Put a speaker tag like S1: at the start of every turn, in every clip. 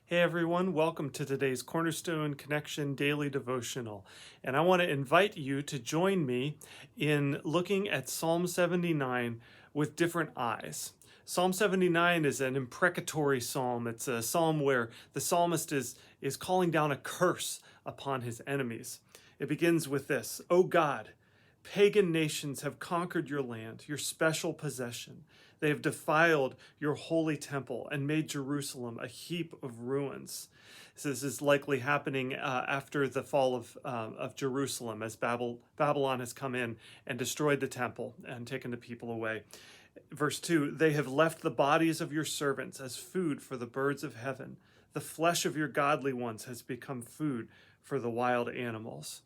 S1: Hey everyone, welcome to today's Cornerstone Connection Daily Devotional. And I want to invite you to join me in looking at Psalm 79 with different eyes. Psalm 79 is an imprecatory psalm. It's a psalm where the psalmist is calling down a curse upon his enemies. It begins with this: O God, pagan nations have conquered your land, your special possession. They have defiled your holy temple and made Jerusalem a heap of ruins. So this is likely happening after the fall of Jerusalem, as Babylon has come in and destroyed the temple and taken the people away. Verse 2, they have left the bodies of your servants as food for the birds of heaven. The flesh of your godly ones has become food for the wild animals.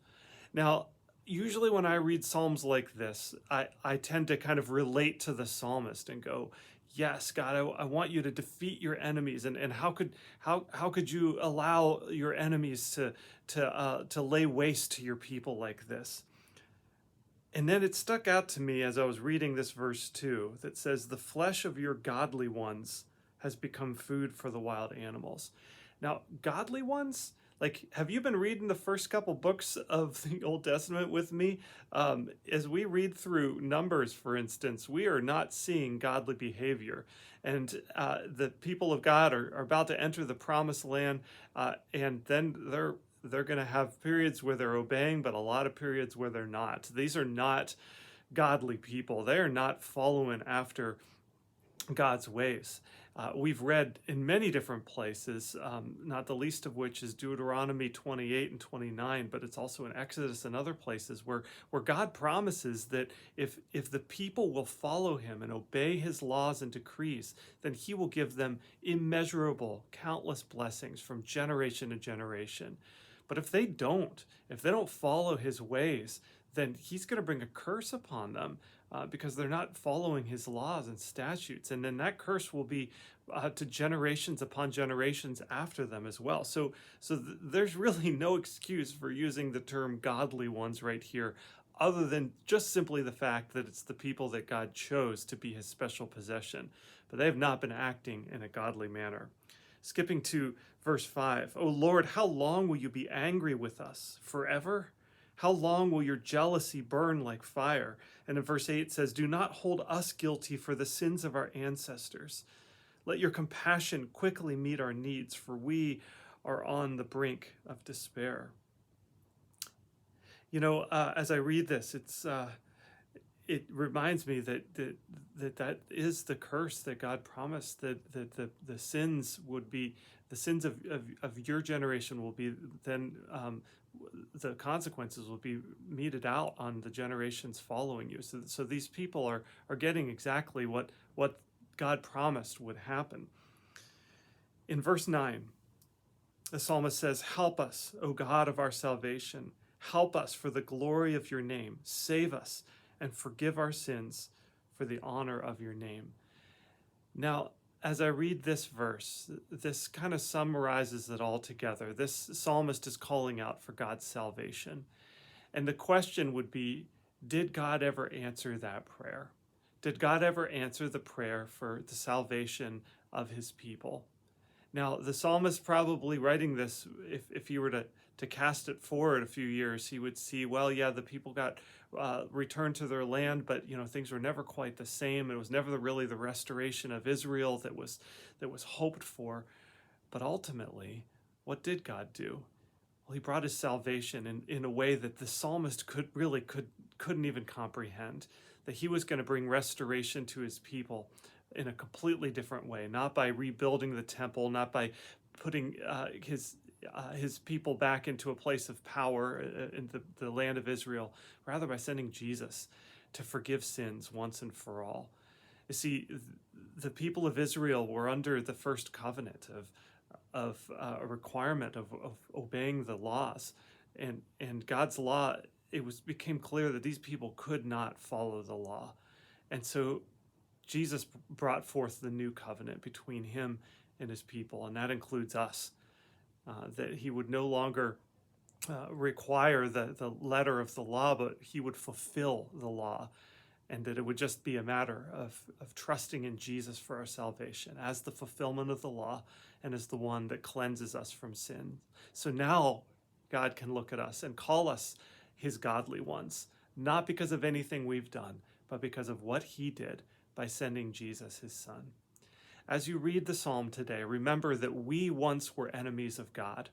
S1: Now, usually when I read Psalms like this, I tend to kind of relate to the psalmist and go, yes, God, I want you to defeat your enemies. And how could you allow your enemies to lay waste to your people like this? And then it stuck out to me as I was reading this verse 2 that says, the flesh of your godly ones has become food for the wild animals. Now, godly ones? Like, have you been reading the first couple books of the Old Testament with me? As we read through Numbers, for instance, we are not seeing godly behavior. And the people of God are about to enter the promised land, and then they're going to have periods where they're obeying, but a lot of periods where they're not. These are not godly people. They are not following after God's ways. We've read in many different places, not the least of which is Deuteronomy 28 and 29, but it's also in Exodus and other places where God promises that if the people will follow him and obey his laws and decrees, then he will give them immeasurable, countless blessings from generation to generation. But if they don't follow his ways, then he's going to bring a curse upon them because they're not following his laws and statutes. And then that curse will be to generations upon generations after them as well. So there's really no excuse for using the term godly ones right here, other than just simply the fact that it's the people that God chose to be his special possession. But they have not been acting in a godly manner. Skipping to verse 5, O Lord, how long will you be angry with us? Forever? How long will your jealousy burn like fire? And in verse 8 it says, do not hold us guilty for the sins of our ancestors. Let your compassion quickly meet our needs, for we are on the brink of despair. You know, as I read this, it reminds me that is the curse that God promised, that the sins would be, the sins of your generation will be then, the consequences will be meted out on the generations following you. So these people are getting exactly what God promised would happen. In verse 9, the psalmist says, help us, O God of our salvation. Help us for the glory of your name. Save us and forgive our sins for the honor of your name. Now, as I read this verse, this kind of summarizes it all together. This psalmist is calling out for God's salvation. And the question would be, did God ever answer that prayer? Did God ever answer the prayer for the salvation of his people? Now, the psalmist probably writing this, if he were to cast it forward a few years, he would see, well, yeah, the people got returned to their land, but things were never quite the same. It was never really the restoration of Israel that was hoped for. But ultimately, what did God do? Well, he brought his salvation in a way that the psalmist couldn't even comprehend. That he was going to bring restoration to his people in a completely different way, not by rebuilding the temple, not by putting his people back into a place of power in the land of Israel, rather by sending Jesus to forgive sins once and for all. You see, the people of Israel were under the first covenant of a requirement of obeying the laws, and God's law. Became clear that these people could not follow the law, and so Jesus brought forth the new covenant between him and his people, and that includes us. That he would no longer require the letter of the law, but he would fulfill the law. and that it would just be a matter of trusting in Jesus for our salvation as the fulfillment of the law and as the one that cleanses us from sin. So now God can look at us and call us his godly ones, not because of anything we've done, but because of what he did by sending Jesus, his son. As you read the psalm today, remember that we once were enemies of God.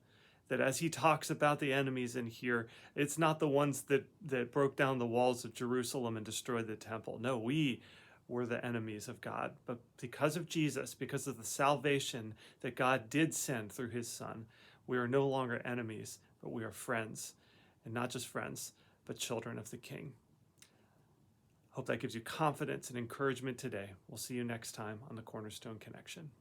S1: That as he talks about the enemies in here, it's not the ones that broke down the walls of Jerusalem and destroyed the temple. No, we were the enemies of God. But because of Jesus, because of the salvation that God did send through his son, we are no longer enemies, but we are friends. And not just friends, but children of the King. Hope that gives you confidence and encouragement today. We'll see you next time on the Cornerstone Connection.